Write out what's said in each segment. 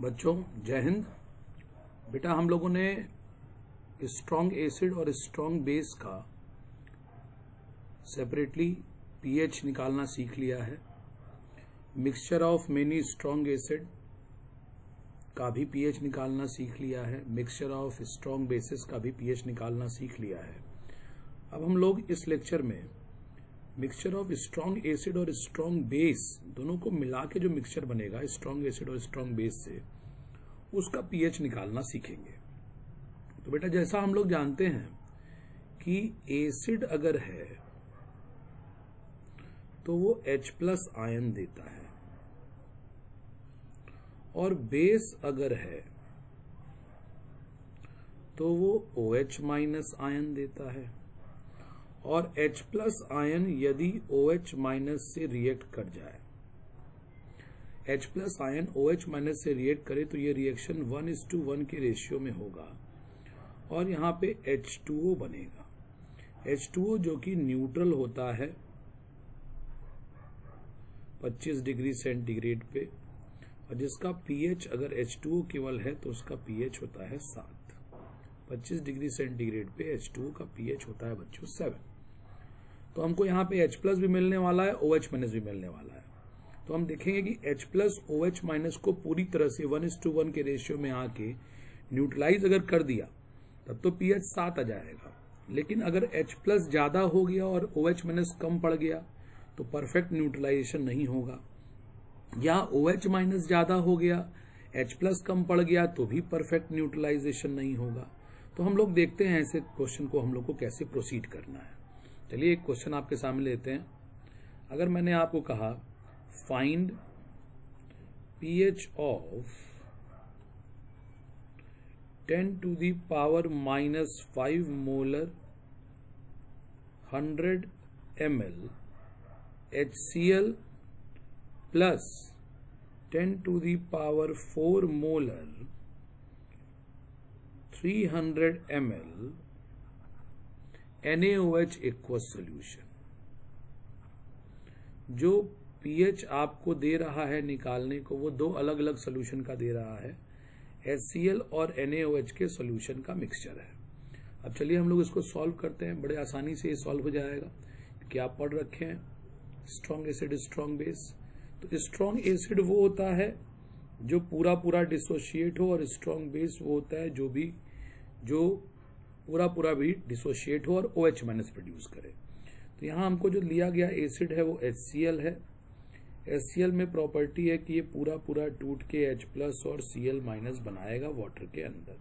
बच्चों जय हिंद। बेटा हम लोगों ने स्ट्रॉन्ग एसिड और स्ट्रॉन्ग बेस का सेपरेटली पीएच निकालना सीख लिया है। Mixture of many strong acid का भी पीएच निकालना सीख लिया है। मिक्सचर ऑफ स्ट्रॉन्ग बेसिस का भी पीएच निकालना सीख लिया है। अब हम लोग इस लेक्चर में मिक्सचर ऑफ स्ट्रॉन्ग एसिड और स्ट्रॉन्ग बेस दोनों को मिला के जो मिक्सचर बनेगा स्ट्रॉन्ग एसिड और स्ट्रॉन्ग बेस से, उसका पीएच निकालना सीखेंगे। तो बेटा जैसा हम लोग जानते हैं कि एसिड अगर है तो वो H+ आयन देता है और बेस अगर है तो वो OH- आयन देता है। और H+ आयन यदि OH- से रिएक्ट कर जाए, H+ आयन OH- से रिएक्ट करे तो ये रिएक्शन 1:1 के रेशियो में होगा और यहाँ पे H2O बनेगा। H2O जो कि न्यूट्रल होता है 25 डिग्री सेंटीग्रेड पे, और जिसका पीएच अगर H2O केवल है तो उसका पीएच होता है 7। 25 डिग्री सेंटीग्रेड पे H2O का पीएच होता है बच्चों 7। तो हमको यहाँ पे H+ भी मिलने वाला है, OH- भी मिलने वाला है। तो हम देखेंगे कि H+ OH- को पूरी तरह से 1:1 के रेशियो में आके न्यूट्रलाइज अगर कर दिया तब तो पीएच 7 आ जाएगा। लेकिन अगर H+ ज्यादा हो गया और OH- कम पड़ गया तो परफेक्ट न्यूट्रलाइजेशन नहीं होगा, या OH- ज्यादा हो गया H+ कम पड़ गया तो भी परफेक्ट न्यूट्रलाइजेशन नहीं होगा। तो हम लोग देखते हैं ऐसे क्वेश्चन को हम लोग को कैसे प्रोसीड करना है। चलिए एक क्वेश्चन आपके सामने लेते हैं। अगर मैंने आपको कहा find pH of 10⁻⁻5 molar 100 ml HCl plus 10⁻⁴ molar 300 ml NaOH aqueous solution. जो पीएच आपको दे रहा है निकालने को वो दो अलग अलग सॉल्यूशन का दे रहा है, HCl और NaOH के सॉल्यूशन का मिक्सचर है। अब चलिए हम लोग इसको सॉल्व करते हैं। बड़े आसानी से ये सॉल्व हो जाएगा क्योंकि आप पढ़ रखे हैं स्ट्रॉन्ग एसिड स्ट्रॉन्ग बेस। तो स्ट्रॉन्ग एसिड वो होता है जो पूरा डिसोशिएट हो, और स्ट्रॉन्ग बेस वो होता है जो पूरा भी डिसोशिएट हो और OH- प्रोड्यूस करे। तो यहाँ हमको जो लिया गया एसिड है वो HCl है। HCl में प्रॉपर्टी है कि ये पूरा टूट के H+ और Cl- बनाएगा वाटर के अंदर।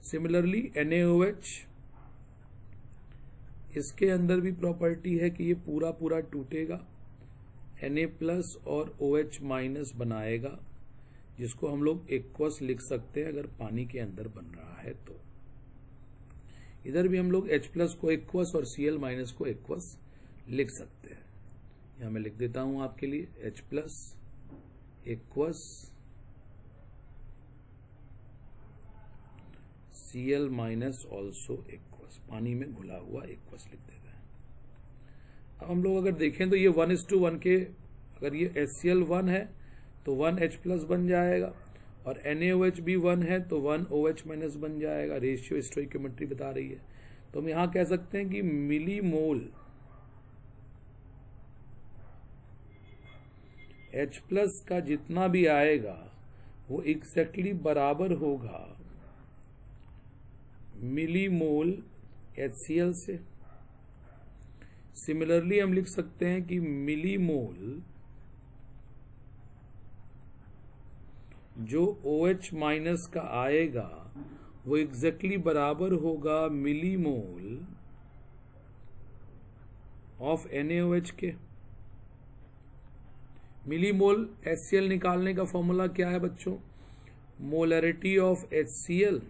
सिमिलरली NaOH, इसके अंदर भी प्रॉपर्टी है कि ये पूरा टूटेगा, Na+ और OH- बनाएगा, जिसको हम लोग एक्वस लिख सकते हैं अगर पानी के अंदर बन रहा है तो। इधर भी हम लोग H+ को एक्वस और Cl- को एक्वस लिख सकते हैं। यहां मैं लिख देता हूं आपके लिए H+ aqueous Cl- also aqueous, पानी में घुला हुआ एक्वस लिख देते हैं। अब हम लोग अगर देखें तो ये 1:1 के, अगर ये HCl 1 है तो 1 H+ बन जाएगा, और NaOH भी 1 है तो 1 OH- बन जाएगा। रेशियो स्टोइकियोमेट्री बता रही है। तो हम यहां कह सकते हैं कि मिलीमोल H+ का जितना भी आएगा वो एग्जैक्टली बराबर होगा मिलीमोल HCl से। सिमिलरली हम लिख सकते हैं कि मिलीमोल जो OH- का आएगा वो एग्जैक्टली बराबर होगा मिलीमोल ऑफ NaOH के। मिलीमोल HCl निकालने का फॉर्मूला क्या है बच्चों? Molarity of HCl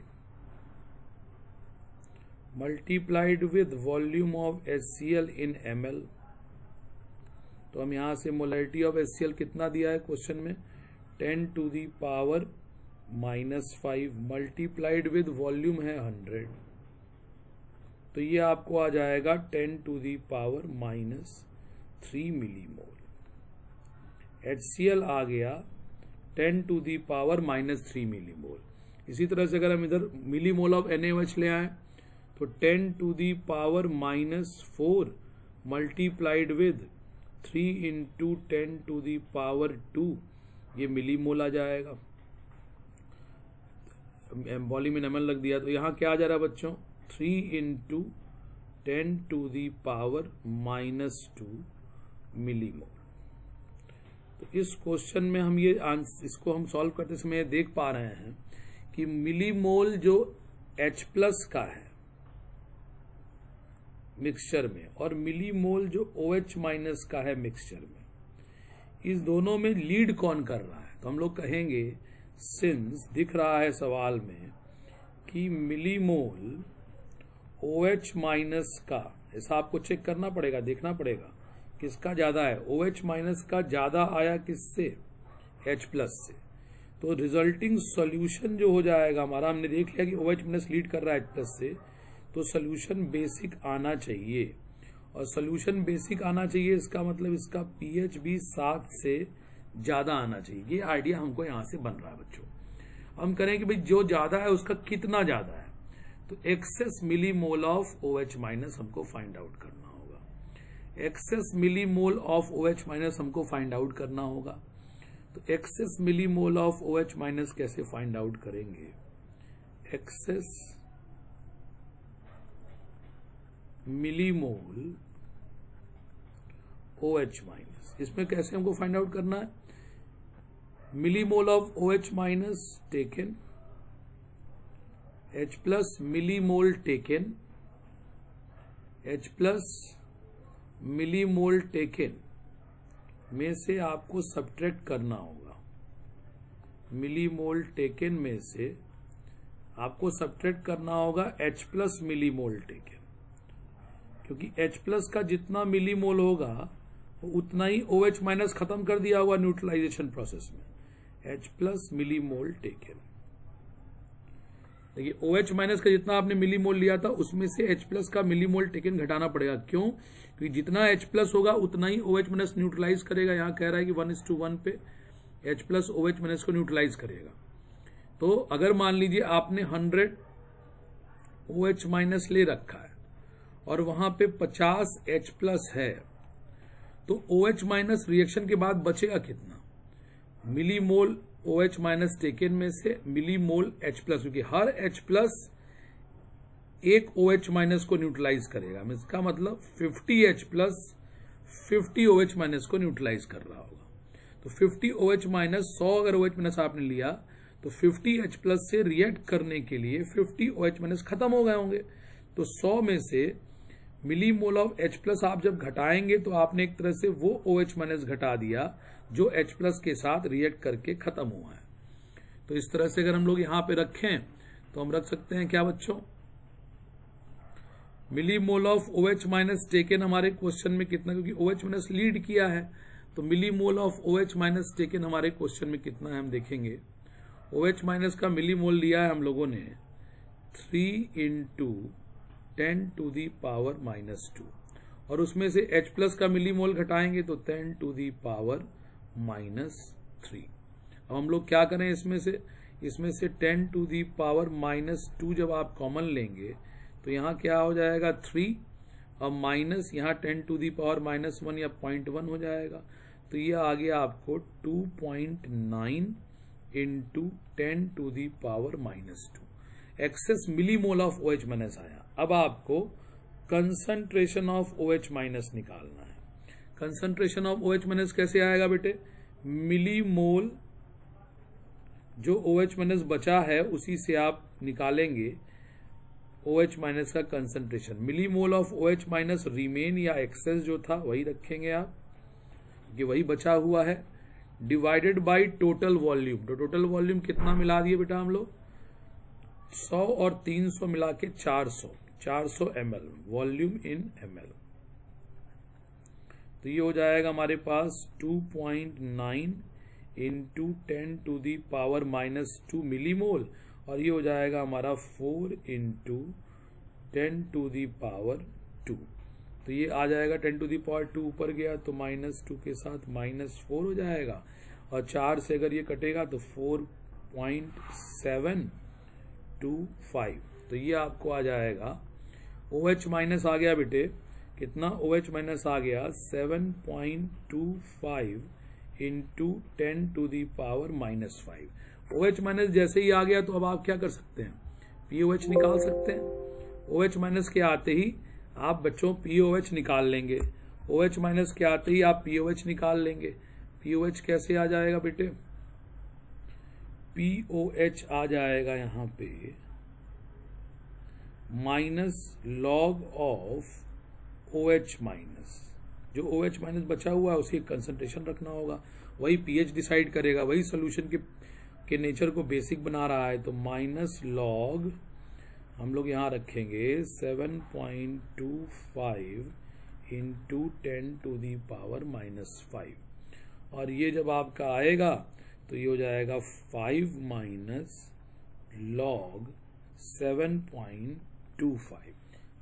multiplied with volume of HCl in ml। तो हम यहां से मोलरिटी ऑफ HCl कितना दिया है क्वेश्चन में? 10⁻⁻5 मल्टीप्लाइड विद वॉल्यूम है 100, तो ये आपको आ जाएगा 10⁻³ मिलीमोल। HCl आ गया 10 टू दी पावर -3 मिलीमोल। इसी तरह से अगर हम इधर मिलीमोल ऑफ NaOH ले आए तो 10 to the power -4 multiplied with 3 into 10 to the power 2, ये मिलीमोल आ जाएगा। वॉल्यूम इन ml लग दिया तो यहाँ क्या आ जा रहा है बच्चों, 3 into 10 to the power -2 millimole. तो इस क्वेश्चन में हम ये इसको हम सॉल्व करते समय देख पा रहे हैं कि मिलीमोल जो H+ का है मिक्सचर में और मिलीमोल जो OH- का है मिक्सचर में, इस दोनों में लीड कौन कर रहा है। तो हम लोग कहेंगे सिंस दिख रहा है सवाल में कि मिलीमोल OH- का, ऐसा आपको चेक करना पड़ेगा, देखना पड़ेगा किसका ज्यादा है। OH- का ज्यादा आया किससे, H+ से। तो रिजल्टिंग सॉल्यूशन जो हो जाएगा हमारा, हमने देख लिया कि OH- लीड कर रहा है H+ से, तो सॉल्यूशन बेसिक आना चाहिए। और सॉल्यूशन बेसिक आना चाहिए इसका मतलब इसका pH भी 7 से ज्यादा आना चाहिए। ये आइडिया हमको यहां से बन रहा है बच्चों। हम करें कि भाई जो ज्यादा है उसका कितना ज्यादा है, तो एक्सेस मिलीमोल ऑफ OH- हमको फाइंड आउट करना होगा। एक्सेस मिलीमोल ऑफ OH- हमको फाइंड आउट करना होगा। तो एक्सेस मिलीमोल ऑफ OH- कैसे फाइंड आउट करेंगे, एक्सेस मिलीमोल OH-, इसमें कैसे हमको फाइंड आउट करना है, millimole of OH- taken, H+ millimole taken, H+ millimole taken में से आपको सब्ट्रैक्ट करना होगा। मिलीमोल टेकन में से आपको सब्ट्रैक्ट करना होगा H+ मिलीमोल टेकन, क्योंकि H+ का जितना मिलीमोल होगा उतना ही OH- खत्म कर दिया होगा न्यूट्रलाइजेशन प्रोसेस में। H+ मिलीमोल टेकन, देखिए OH- का जितना आपने मिलीमोल लिया था उसमें से H+ का मिलीमोल टेकन घटाना पड़ेगा। क्यों, क्योंकि जितना H+ होगा उतना ही OH- न्यूट्रलाइज करेगा। यहाँ कह रहा है कि 1:1 पे H+ OH- को न्यूट्रलाइज करेगा। तो अगर मान लीजिए आपने 100 OH- ले रखा है और वहां पे 50 H+ है, तो OH- रिएक्शन के बाद बचेगा कितना, मिलीमोल OH- टेकन में से मिलीमोल H+, क्योंकि हर H+ एक OH- को न्यूट्रलाइज करेगा। इसका मतलब 50 H+ 50 OH- को न्यूट्रलाइज कर रहा होगा। तो 50 OH- 100 अगर OH- आपने लिया तो 50 H+ से रिएक्ट करने के लिए 50 OH- खत्म हो गए होंगे। तो 100 में से मिलीमोल ऑफ H+ आप जब घटाएंगे तो आपने एक तरह से वो OH- घटा दिया जो H+ के साथ रिएक्ट करके खत्म हुआ है। तो इस तरह से अगर हम लोग यहां पे रखें तो हम रख सकते हैं क्या बच्चों, मिलीमोल ऑफ OH- टेकन हमारे क्वेश्चन में कितना, क्योंकि OH- लीड किया है, तो मिलीमोल ऑफ OH- टेकन हमारे क्वेश्चन में कितना है हम देखेंगे। OH- का मिलीमोल लिया है हम लोगों ने 3 इंटू 10 टू दी पावर -2, और उसमें से H+ का मिलीमोल घटाएंगे तो 10 टू दी पावर -3। अब हम लोग क्या करें, इसमें से 10 टू दी पावर -2 जब आप कॉमन लेंगे तो यहाँ क्या हो जाएगा 3, और माइनस यहाँ 10 टू दी पावर -1 या 0.1 हो जाएगा। तो ये आ गया आपको 2.9 into 10 to the power -2 excess millimole of OH- आया। अब आपको कंसंट्रेशन ऑफ OH- निकालना है। कंसंट्रेशन ऑफ OH- कैसे आएगा बेटे, मिलीमोल जो OH- बचा है उसी से आप निकालेंगे OH- का concentration. Millimole of OH- remain या एक्सेस जो था वही रखेंगे आप, कि वही बचा हुआ है, डिवाइडेड बाय टोटल वॉल्यूम। तो टोटल वॉल्यूम कितना मिला दिए बेटा हम लोग, 100 और 300 मिला के 400 ml, वॉल्यूम इन ml। तो ये हो जाएगा हमारे पास 2.9 into 10 to the power -2 millimole, और ये हो जाएगा हमारा 4 इंटू 10 टू दी पावर 2। तो ये आ जाएगा 10 टू दी पावर 2 ऊपर गया तो -2 के साथ -4 हो जाएगा, और 4 से अगर ये कटेगा तो 4.725। तो ये आपको आ जाएगा OH माइनस आ गया बेटे कितना, OH माइनस आ गया 7.25 इंटू 10⁻⁻5। OH माइनस जैसे ही आ गया तो अब आप क्या कर सकते हैं, POH निकाल सकते हैं। OH माइनस के आते ही आप बच्चों POH निकाल लेंगे, OH माइनस के आते ही आप POH निकाल लेंगे। POH कैसे आ जाएगा बेटे, POH आ जाएगा यहाँ पे minus log of OH minus, जो OH माइनस बचा हुआ है उसकी कंसंट्रेशन रखना होगा, वही pH डिसाइड करेगा, वही सोल्यूशन के नेचर को बेसिक बना रहा है। तो माइनस लॉग हम लोग यहाँ रखेंगे 7.25 इंटू 10⁻⁻5, और ये जब आपका आएगा तो ये हो जाएगा 5 माइनस लॉग 7.25।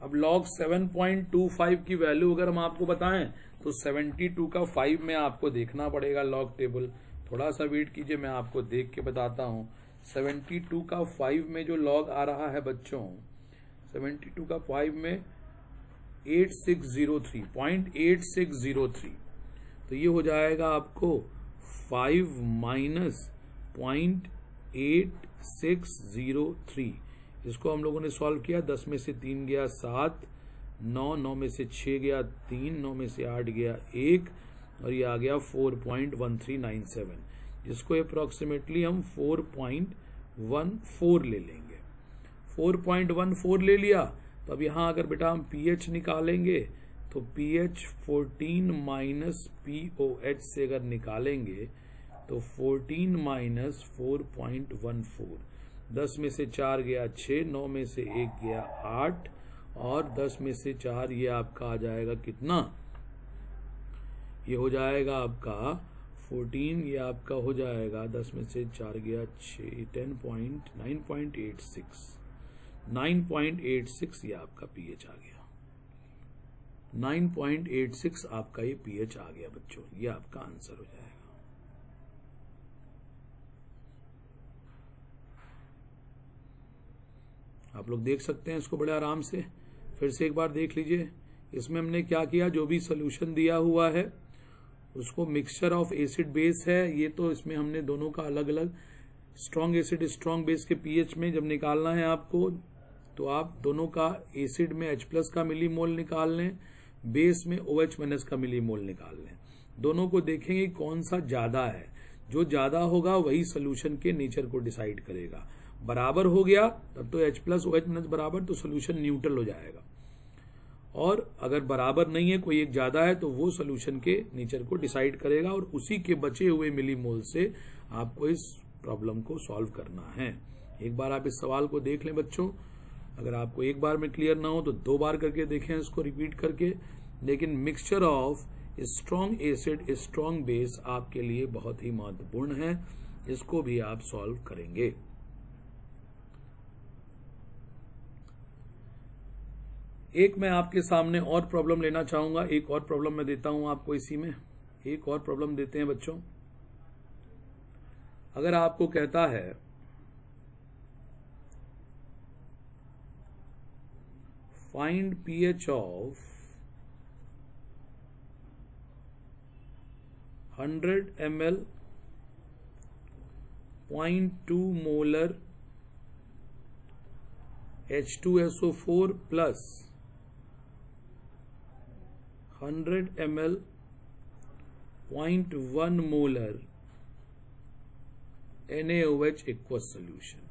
अब लॉग 7.25 की वैल्यू अगर हम आपको बताएं तो 72 का 5 में आपको देखना पड़ेगा लॉग टेबल। थोड़ा सा वेट कीजिए, मैं आपको देख के बताता हूं। 72 का 5 में जो लॉग आ रहा है बच्चों, 72 का 5 में 8603, तो ये हो जाएगा आपको 5 माइनस 0.8603। इसको हम लोगों ने सॉल्व किया, 10 में से 3 गया 7, 9 में से 6 गया 3, 9 में से 8 गया 1, और ये आ गया 4.1397, जिसको अप्रोक्सीमेटली हम 4.14 ले लेंगे। 4.14 ले लिया, तो अब यहाँ अगर बेटा हम pH निकालेंगे तो pH 14 माइनस POH से अगर निकालेंगे तो 14 माइनस 4.14, 10 में से 4 गया 6, 9 में से 1 गया 8, और 10 में से 4 ये आपका आ जाएगा कितना, ये हो जाएगा आपका 14, ये आपका हो जाएगा 10 में से 4 गया 6, 9.86, ये आपका pH आ गया। 9.86 आपका ये pH आ गया बच्चों, ये आपका आंसर हो जाएगा। आप लोग देख सकते हैं इसको बड़े आराम से, फिर से एक बार देख लीजिए। इसमें हमने क्या किया, जो भी सोल्यूशन दिया हुआ है उसको मिक्सचर ऑफ एसिड बेस है, ये तो इसमें हमने दोनों का अलग अलग, स्ट्रॉन्ग एसिड स्ट्रॉन्ग बेस के pH में जब निकालना है आपको, तो आप दोनों का एसिड में H+ का मिलीमोल निकाल लें, बेस में OH माइनस का मिलीमोल निकाल लें। दोनों को देखेंगे कौन सा ज्यादा है, जो ज्यादा होगा वही सोल्यूशन के नेचर को डिसाइड करेगा। बराबर हो गया तब तो H+ OH माइनस बराबर, तो सोल्यूशन न्यूट्रल हो जाएगा, और अगर बराबर नहीं है, कोई एक ज्यादा है, तो वो सोल्यूशन के नेचर को डिसाइड करेगा, और उसी के बचे हुए मिलीमोल से आपको इस प्रॉब्लम को सॉल्व करना है। एक बार आप इस सवाल को देख लें बच्चों, अगर आपको एक बार में क्लियर ना हो तो 2 बार करके देखें इसको रिपीट करके, लेकिन mixture of strong acid strong base आपके लिए बहुत ही महत्वपूर्ण है, इसको भी आप सॉल्व करेंगे। एक मैं आपके सामने और प्रॉब्लम लेना चाहूंगा, एक और प्रॉब्लम मैं देता हूं आपको, इसी में एक और प्रॉब्लम देते हैं बच्चों। अगर आपको कहता है find pH of 100 ml 0.2 molar H2SO4 plus 100 ml 0.1 molar NaOH aqueous solution,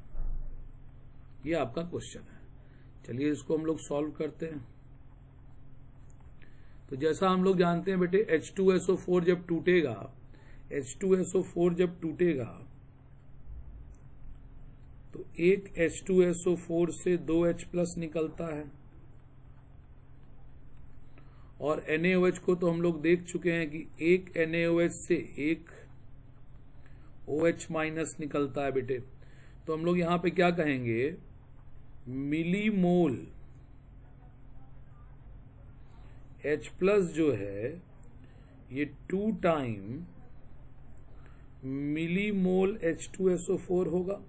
ये आपका क्वेश्चन है। चलिए इसको हम लोग सॉल्व करते हैं। तो जैसा हम लोग जानते हैं बेटे, H2SO4 जब टूटेगा, H2SO4 जब टूटेगा तो एक H2SO4 से 2H+ निकलता है, और NaOH को तो हम लोग देख चुके हैं कि एक NaOH से एक OH माइनस निकलता है बेटे। तो हम लोग यहां पे क्या कहेंगे, मिलीमोल H+ जो है ये 2 टाइम मिलीमोल H2SO4 होगा।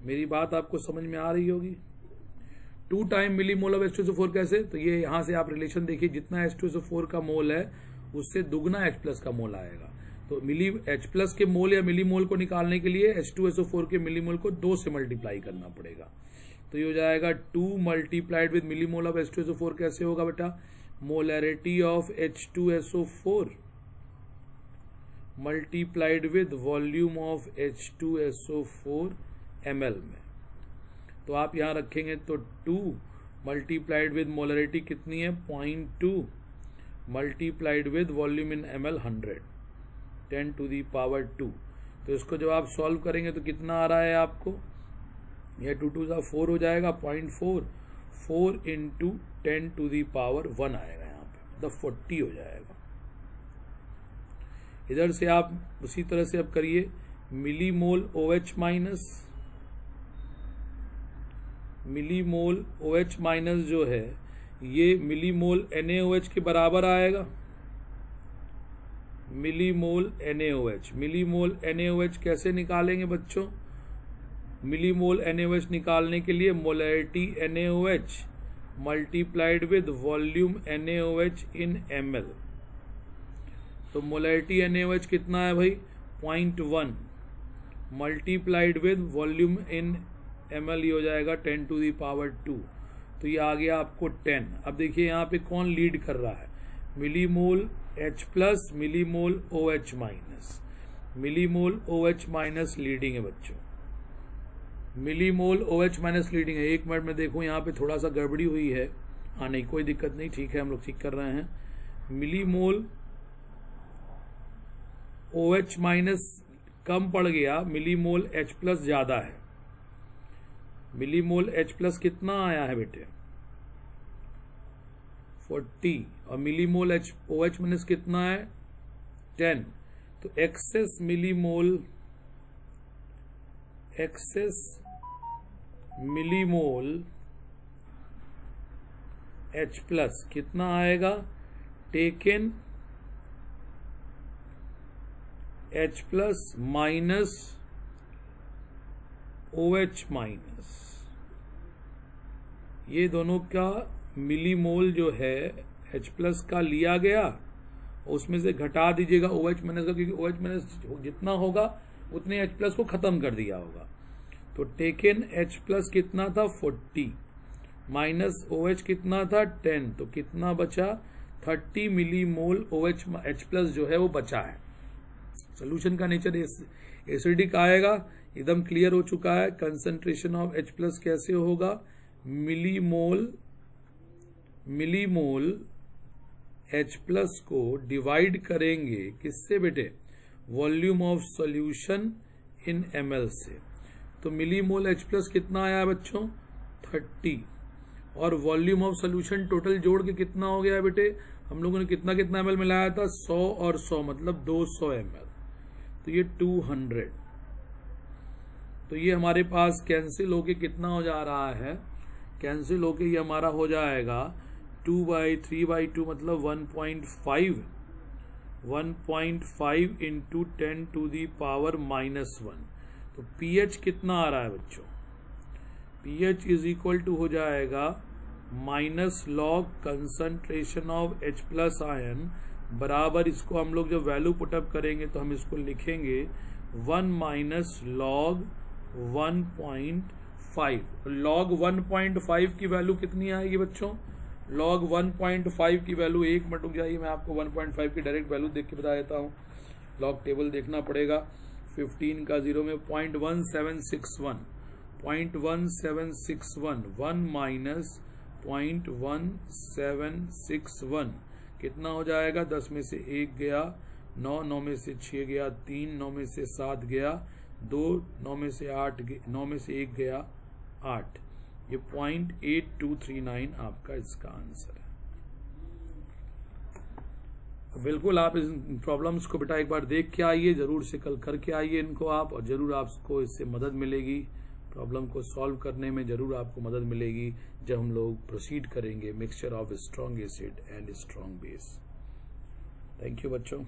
मेरी बात आपको समझ में आ रही होगी। 2 टाइम मिलीमोल ऑफ H2SO4 कैसे? तो ये यहां से आप रिलेशन देखिए, जितना H2SO4 का मोल है उससे दुगना H प्लस का मोल आएगा। तो मिली H प्लस के मोल या मिलीमोल को निकालने के लिए H2SO4 के मिलीमोल को 2 से मल्टीप्लाई करना पड़ेगा। तो ये हो जाएगा 2 multiplied with millimole of H2SO4 कैसे होगा बेटा? Molarity of H2SO4 multiplied with volume of H2SO4 ml में। तो आप यहां रखेंगे तो 2 मल्टीप्लाइड विद मोलैरिटी कितनी है? 0.2 multiplied with volume in ml 100 10 to the power 2। तो इसको जब आप सॉल्व करेंगे तो कितना आ रहा है आपको? यह 2 2 4 हो जाएगा, 0.4 4 इंटू 10 to the power 1 आएगा यहाँ पे, मतलब 40 हो जाएगा। इधर से आप उसी तरह से अब करिए, millimole OH minus, millimole OH minus जो है ये मिलीमोल NaOH के बराबर आएगा। मिलीमोल NaOH, मिलीमोल NaOH कैसे निकालेंगे बच्चों? मिलीमोल NaOH निकालने के लिए molarity NaOH multiplied with volume NaOH in ml। तो मोलैरिटी NaOH कितना है भाई? 0.1 multiplied with volume in ml, ये हो जाएगा 10 to the power 2। तो ये आ गया आपको 10। अब देखिए यहाँ पे कौन लीड कर रहा है? Millimole H plus, millimole OH minus. Millimole OH minus leading है बच्चों, मिलीमोल OH माइनस लीडिंग है। 1 मिनट में देखो यहाँ पे थोड़ा सा गड़बड़ी हुई है। हाँ नहीं, कोई दिक्कत नहीं, ठीक है, हम लोग ठीक कर रहे हैं। मिलीमोल OH माइनस कम पड़ गया, मिलीमोल H प्लस ज्यादा है। मिलीमोल H प्लस कितना आया है बेटे? 40। और मिलीमोल OH माइनस कितना है? 10। तो एक्सेस मिलीमोल H प्लस कितना आएगा? Taken H plus minus OH minus, ये दोनों का मिलीमोल जो है H प्लस का लिया गया, उसमें से घटा दीजिएगा OH माइनस का, क्योंकि OH माइनस जितना होगा उतने H प्लस को खत्म कर दिया होगा। तो टेकन H प्लस कितना था? 40 माइनस OH कितना था? 10। तो कितना बचा? 30 मिलीमोल OH H प्लस जो है वो बचा है। सोल्यूशन का नेचर एसिडिक आएगा, एकदम क्लियर हो चुका है। कंसंट्रेशन ऑफ H प्लस कैसे होगा? मिलीमोल H प्लस को डिवाइड करेंगे किससे बेटे? Volume of solution in ml से। तो मिलीमोल H प्लस कितना आया बच्चों? 30। और वॉल्यूम ऑफ सॉल्यूशन टोटल जोड़ के कितना हो गया बेटे? हम लोगों ने कितना कितना ml मिलाया था? 100 और 100 मतलब 200 ml। तो ये 200। तो ये हमारे पास कैंसिल होके कितना हो जा रहा है? कैंसिल होके ये हमारा हो जाएगा 2/3/2 मतलब 1.5 इंटू 10 to the power -1। तो pH कितना आ रहा है बच्चों? pH इज इक्वल टू हो जाएगा -log concentration of H plus ion बराबर, इसको हम लोग जब वैल्यू पुटअप करेंगे तो हम इसको लिखेंगे 1 - log 1.5। log 1.5 की वैल्यू कितनी आएगी बच्चों? log 1.5 की वैल्यू, 1 मिनट रुक जाइए, मैं आपको 1.5 की डायरेक्ट वैल्यू देख के बता देता हूँ। log टेबल देखना पड़ेगा। 15 का 0 में 0.1761 0.1761 1 - 0.1761 कितना हो जाएगा? 10 में से 1 गया, 9 9 में से 6 गया, 3 9 में से 7 गया, 2 9 में से 8 9 में से 1 गया 8। ये 0.8239 आपका इसका आंसर है। तो बिल्कुल आप इस प्रॉब्लम्स को बेटा एक बार देख के आइए, जरूर से कल करके आइए इनको आप, और जरूर आपको इससे मदद मिलेगी। प्रॉब्लम को सॉल्व करने में जरूर आपको मदद मिलेगी जब हम लोग प्रोसीड करेंगे mixture of strong acid and strong base. Thank you बच्चों।